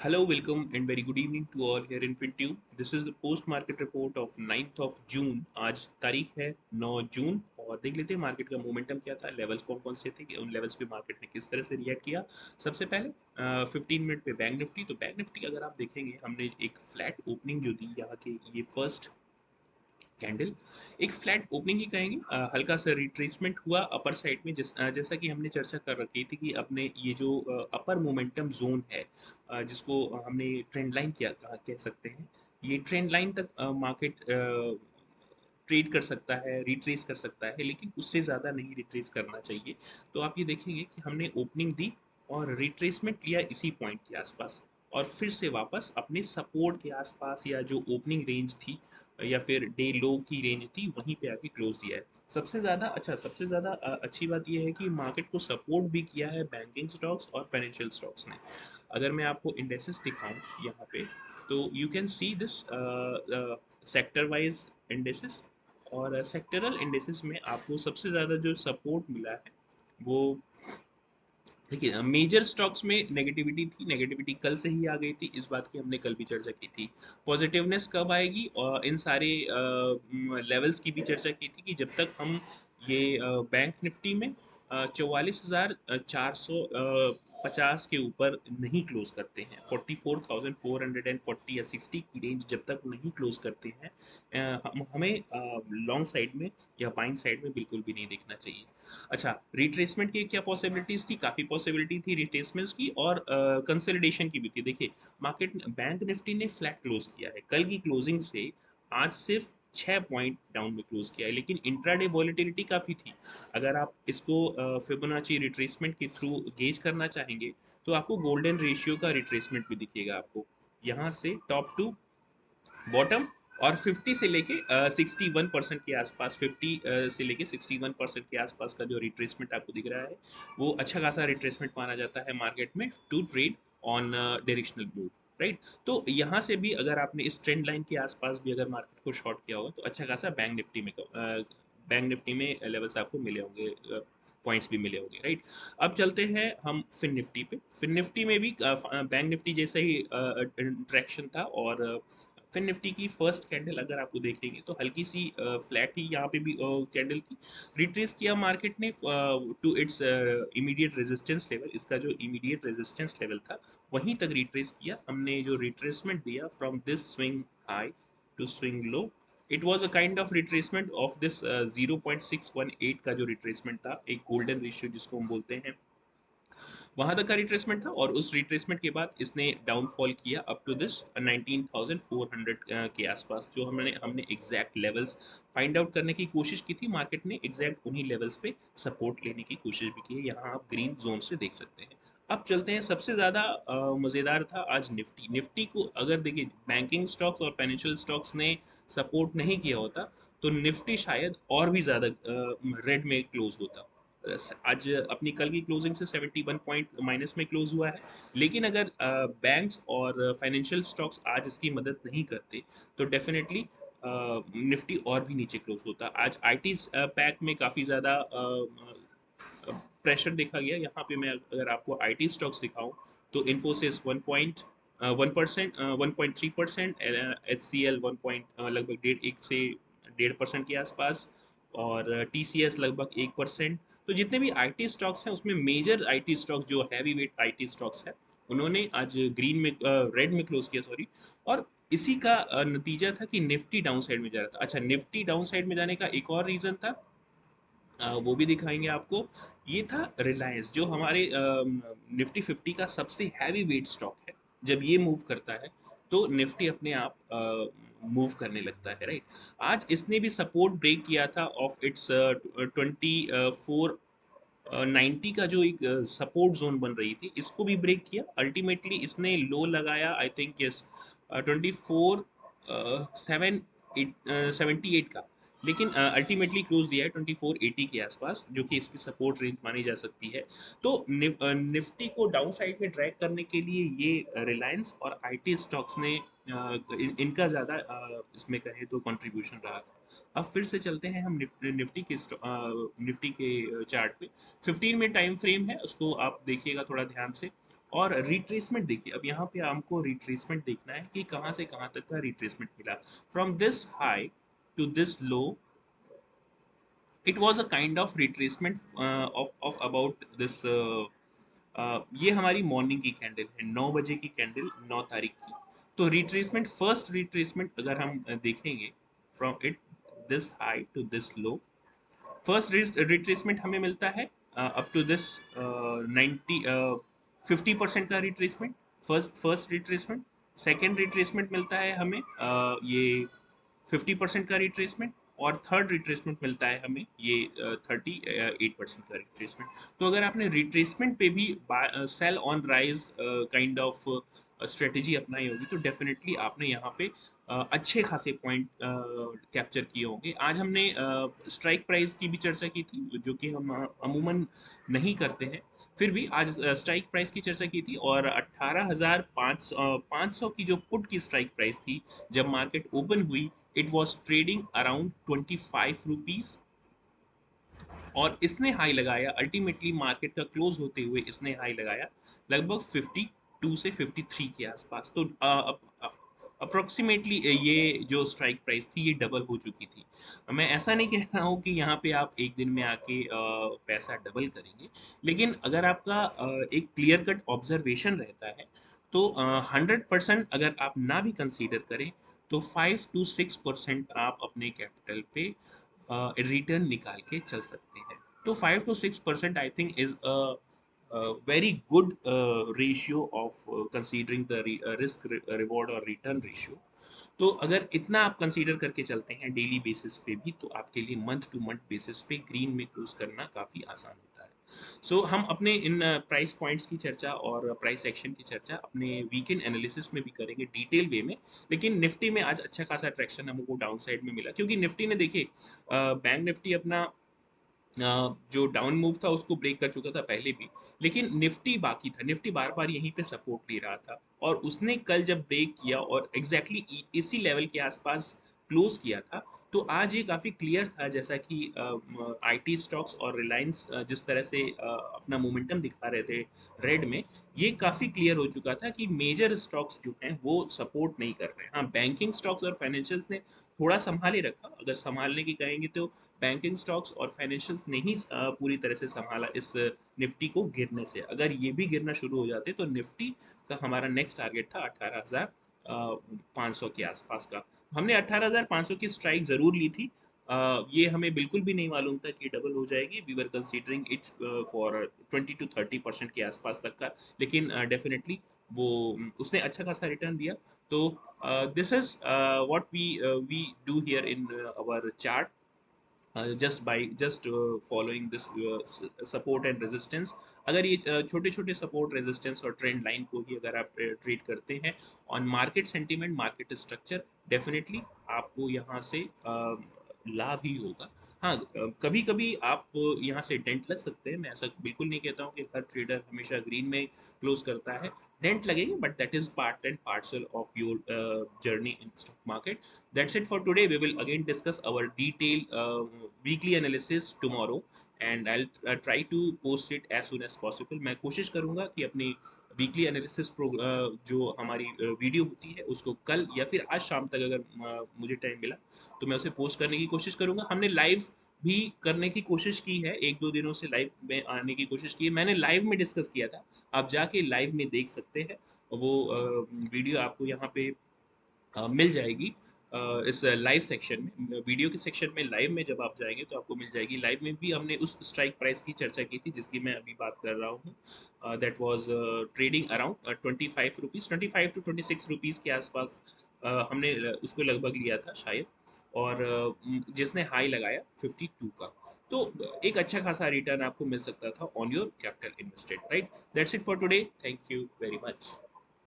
Hello, welcome, and very good evening to all here in FinTube. This is the post market report of 9th of June. आज तारीख है 9 जून और देख लेते हैं मार्केट का मोमेंटम क्या था, लेवल्स कौन कौन से थे, कि उन लेवल्स पे मार्केट ने किस तरह से रिएक्ट किया। सबसे पहले 15 मिनट पे बैंक निफ्टी, तो बैंक निफ्टी अगर आप देखेंगे हमने एक फ्लैट ओपनिंग जो दी यहाँ के ये फर्स्ट कैंडल, एक फ्लैट ओपनिंग ही कहेंगे। हल्का सा रिट्रेसमेंट हुआ अपर साइड में, जैसा कि हमने चर्चा कर रखी थी कि अपने ये जो अपर मोमेंटम जोन है, जिसको हमने ट्रेंड लाइन किया कह सकते हैं, ये ट्रेंड लाइन तक मार्केट ट्रेड कर सकता है, रिट्रेस कर सकता है, लेकिन उससे ज़्यादा नहीं रिट्रेस करना चाहिए। तो आप ये देखेंगे कि हमने ओपनिंग दी और रिट्रेसमेंट लिया इसी पॉइंट के आसपास, और फिर से वापस अपने सपोर्ट के आसपास या जो ओपनिंग रेंज थी या फिर डे लो की रेंज थी वहीं पे आके क्लोज दिया है। सबसे ज़्यादा अच्छी बात यह है कि मार्केट को सपोर्ट भी किया है बैंकिंग स्टॉक्स और फाइनेंशियल स्टॉक्स ने। अगर मैं आपको इंडेसेस दिखाऊं यहाँ पे, तो you can see this sector wise indices, और सेक्टरल इंडेसेस में आपको सबसे ज़्यादा जो सपोर्ट मिला है वो, देखिए मेजर स्टॉक्स में नेगेटिविटी थी, नेगेटिविटी कल से ही आ गई थी, इस बात की हमने कल भी चर्चा की थी। पॉजिटिवनेस कब आएगी, और इन सारे लेवल्स की भी चर्चा की थी कि जब तक हम ये बैंक निफ्टी में 44,450 के ऊपर नहीं क्लोज करते हैं, 44,440 या 60 की रेंज जब तक नहीं क्लोज करते हैं, हमें लॉन्ग साइड में या बाइंग साइड में बिल्कुल भी नहीं देखना चाहिए। अच्छा, रिट्रेसमेंट की क्या पॉसिबिलिटीज थी, काफ़ी पॉसिबिलिटी थी रिट्रेसमेंट्स की, और कंसोलिडेशन की भी थी। देखिए मार्केट बैंक निफ्टी ने फ्लैट क्लोज किया है, कल की क्लोजिंग से आज सिर्फ 6 पॉइंट डाउन में क्लोज किया है, लेकिन इंट्राडे वॉलेटिलिटी काफ़ी थी। अगर आप इसको फिबोनाची रिट्रेसमेंट के थ्रू गेज करना चाहेंगे, तो आपको गोल्डन रेशियो का रिट्रेसमेंट भी दिखेगा आपको, यहाँ से टॉप टू बॉटम, और 50 से लेके 61% के आसपास, 50 से लेके 61% के आसपास का जो रिट्रेसमेंट आपको दिख रहा है, वो अच्छा खासा रिट्रेसमेंट माना जाता है मार्केट में to trade on directional move, right. तो यहाँ से भी अगर आपने इस ट्रेंड लाइन के आसपास भी अगर मार्केट को शॉर्ट किया होगा, तो अच्छा खासा बैंक निफ्टी में लेवल्स आपको मिले होंगे, पॉइंट्स भी मिले होंगे, राइट। अब चलते हैं हम फिन निफ्टी पे। फिन निफ्टी में भी बैंक निफ्टी जैसा ही इंट्रैक्शन था, और फिन निफ्टी की फर्स्ट कैंडल अगर आपको देखेंगे तो हल्की सी फ्लैट ही यहाँ पे भी कैंडल थी। रिट्रेस किया मार्केट ने to its immediate resistance level, इसका जो इमीडिएट रेजिस्टेंस लेवल था वहीं तक रिट्रेस किया हमने। जो रिट्रेसमेंट दिया from this swing high to swing low, it was a kind of retracement of this 0.618 का जो रिट्रेसमेंट था, एक गोल्डन रेशियो जिसको हम बोलते हैं, वहां तक का रिट्रेसमेंट था। और उस रिट्रेसमेंट के बाद इसने डाउनफॉल किया अप टू दिस 19,400 के आसपास, जो हमने हमने एग्जैक्ट लेवल्स फाइंड आउट करने की कोशिश की थी। मार्केट ने एग्जैक्ट उन्हीं लेवल्स पे सपोर्ट लेने की कोशिश भी की है, यहाँ आप ग्रीन जोन से देख सकते हैं। अब चलते हैं, सबसे ज़्यादा मज़ेदार था आज निफ्टी। निफ्टी को अगर देखिए बैंकिंग स्टॉक्स और फाइनेंशियल स्टॉक्स ने सपोर्ट नहीं किया होता, तो निफ्टी शायद और भी ज़्यादा रेड में क्लोज होता। आज अपनी कल की क्लोजिंग से 71 पॉइंट माइनस में क्लोज हुआ है, लेकिन अगर बैंक्स और फाइनेंशियल स्टॉक्स आज इसकी मदद नहीं करते, तो डेफिनेटली निफ्टी और भी नीचे क्लोज होता। आज आईटी पैक में काफ़ी ज़्यादा प्रेशर देखा गया। यहाँ पे मैं अगर आपको आईटी स्टॉक्स दिखाऊं, तो इन्फोसिस 1% 1.3%, एच सी एल लगभग 1.5 से 1.5% के आसपास, और टी सी एस लगभग 1%। तो जितने भी आईटी स्टॉक्स हैं उसमें मेजर आईटी स्टॉक्स जो हैवी वेट आईटी स्टॉक्स है, उन्होंने आज ग्रीन में रेड में क्लोज किया, सॉरी। और इसी का नतीजा था कि निफ्टी डाउन साइड में जा रहा था। अच्छा, निफ्टी डाउन साइड में जाने का एक और रीज़न था, वो भी दिखाएंगे आपको। ये था रिलायंस, जो हमारे निफ्टी 50 का सबसे हैवी वेट स्टॉक है। जब ये मूव करता है, तो निफ्टी अपने आप मूव करने लगता है, राइट। आज इसने भी सपोर्ट ब्रेक किया था ऑफ इट्स 90 का जो एक सपोर्ट जोन बन रही थी, इसको भी ब्रेक किया। अल्टीमेटली इसने लो लगाया, आई थिंक यस 24 सेवन 78 का, लेकिन अल्टीमेटली क्लोज दिया है 2480 के आसपास, जो कि इसकी सपोर्ट रेंज मानी जा सकती है। तो निफ्टी को डाउन साइड में ट्रैक करने के लिए ये रिलायंस और आईटी स्टॉक्स ने इनका ज़्यादा इसमें कहें तो कंट्रीब्यूशन रहा था। अब फिर से चलते हैं हम निफ्टी के चार्ट पे। 15 मिनट टाइम फ्रेम है, उसको आप देखिएगा थोड़ा ध्यान से। और रिट्रेसमेंट देखिए, अब यहाँ पे हमको रिट्रेसमेंट देखना है कि कहाँ से कहाँ तक का रिट्रेसमेंट मिला। From this high to this low, it was a kind of retracement of about this ये हमारी मॉर्निंग की कैंडल है, 9 बजे की कैंडल, 9 तारीख की। तो रिट्रेसमेंट, फर्स्ट रिट्रेसमेंट अगर हम देखेंगे from it this high to this low, first retracement हमें मिलता है अप टू दिस 90 50% का retracement, first first retracement. Second retracement मिलता है हमें ये 50% का रिट्रेसमेंट, और थर्ड रिट्रेसमेंट मिलता है हमें ये 38% का रिट्रेसमेंट। तो अगर आपने रिट्रेसमेंट पे भी sell on rise kind of strategy अपनाई होगी तो डेफिनेटली आपने यहाँ पे अच्छे खासे पॉइंट कैप्चर किए होंगे। आज हमने स्ट्राइक प्राइस की भी चर्चा की थी, जो कि हम अमूमन नहीं करते हैं, फिर भी आज स्ट्राइक प्राइस की चर्चा की थी। और 18,500 की जो पुट की स्ट्राइक प्राइस थी जब मार्केट ओपन हुई, it was trading around 25 rupees, और इसने हाई लगाया अल्टीमेटली मार्केट का क्लोज होते हुए, इसने हाई लगाया लगभग 52 से 53 के आसपास। तो अप्रोक्सीमेटली ये जो स्ट्राइक प्राइस थी ये डबल हो चुकी थी। मैं ऐसा नहीं कह रहा हूँ कि यहाँ पे आप एक दिन में आके पैसा डबल करेंगे, लेकिन अगर आपका एक क्लियर कट ऑब्जर्वेशन रहता है तो 100% अगर आप ना भी कंसीडर करें तो 5 to 6% आप अपने कैपिटल पे रिटर्न निकाल के चल सकते हैं। तो 5 to 6% I think is a very good ratio of considering the risk reward और रिटर्न रेशियो। तो अगर इतना आप कंसीडर करके चलते हैं डेली बेसिस पे भी, तो आपके लिए मंथ टू मंथ बेसिस पे ग्रीन में क्लोज करना काफ़ी आसान होता है। हम अपने इन प्राइस पॉइंट्स की चर्चा और प्राइस एक्शन की चर्चा अपने वीकेंड एनालिसिस में भी करेंगे डिटेल वे में। लेकिन निफ्टी में आज अच्छा खासा ट्रैक्शन हमको डाउन साइड में मिला, क्योंकि निफ्टी ने देखिए बैंक निफ्टी अपना जो डाउन मूव था उसको ब्रेक कर चुका था पहले भी, लेकिन निफ्टी बाकी था। निफ्टी बार बार यहीं पे सपोर्ट ले रहा था, और उसने कल जब ब्रेक किया और एग्जैक्टली इसी लेवल के आसपास क्लोज किया था, तो आज ये काफ़ी क्लियर था, जैसा कि आईटी स्टॉक्स और रिलायंस जिस तरह से अपना मोमेंटम दिखा रहे थे रेड में, ये काफ़ी क्लियर हो चुका था कि मेजर स्टॉक्स जो हैं वो सपोर्ट नहीं कर रहे हैं। हाँ, बैंकिंग स्टॉक्स और फाइनेंशियल्स ने थोड़ा संभाले रखा, अगर संभालने की कहेंगे तो बैंकिंग स्टॉक्स और फाइनेंशियल्स ने ही पूरी तरह से संभाला इस निफ्टी को गिरने से। अगर ये भी गिरना शुरू हो जाते तो निफ्टी का हमारा नेक्स्ट टारगेट था 18,500 के आसपास का। हमने 18,500 की स्ट्राइक जरूर ली थी। ये हमें बिल्कुल भी नहीं मालूम था कि डबल हो जाएगी। We were considering its for 20 to 30% के आसपास तक का, लेकिन डेफिनेटली वो उसने अच्छा खासा रिटर्न दिया। तो this is what we do here in our chart, just following this support and resistance। अगर ये छोटे छोटे सपोर्ट रेजिस्टेंस और ट्रेंड लाइन को ही अगर आप ट्रीट करते हैं on market sentiment, market structure, definitely आपको यहाँ से लाभ ही होगा। हाँ, कभी कभी आप यहाँ से डेंट लग सकते हैं, मैं ऐसा बिल्कुल नहीं कहता हूँ कि हर ट्रेडर हमेशा ग्रीन में क्लोज करता है। डेंट लगेगा, but that is part and parcel of your journey in stock market. That's it for today. We will again discuss our detailed weekly analysis tomorrow, and I'll try to post it as soon as possible। मैं कोशिश करूंगा कि अपनी weekly analysis जो हमारी video होती है उसको कल या फिर आज शाम तक, अगर मुझे टाइम मिला तो मैं उसे पोस्ट करने की कोशिश करूंगा। हमने लाइव भी करने की कोशिश की है, एक दो दिनों से लाइव में आने की कोशिश की है, मैंने लाइव में डिस्कस किया था। आप जाके लाइव में देख सकते हैं, वो वीडियो आपको यहाँ पे मिल जाएगी इस लाइव सेक्शन में। वीडियो के सेक्शन में लाइव में जब आप जाएंगे तो आपको मिल जाएगी। लाइव में भी हमने उस स्ट्राइक प्राइस की चर्चा की थी जिसकी मैं अभी बात कर रहा हूँ। That was trading around 25 rupees, 25 to 26 rupees के आसपास हमने उसको लगभग लिया था शायद, और जिसने हाई लगाया 52 का। तो एक अच्छा खासा रिटर्न आपको मिल सकता था on your capital invested, right. That's it for today, thank you very much.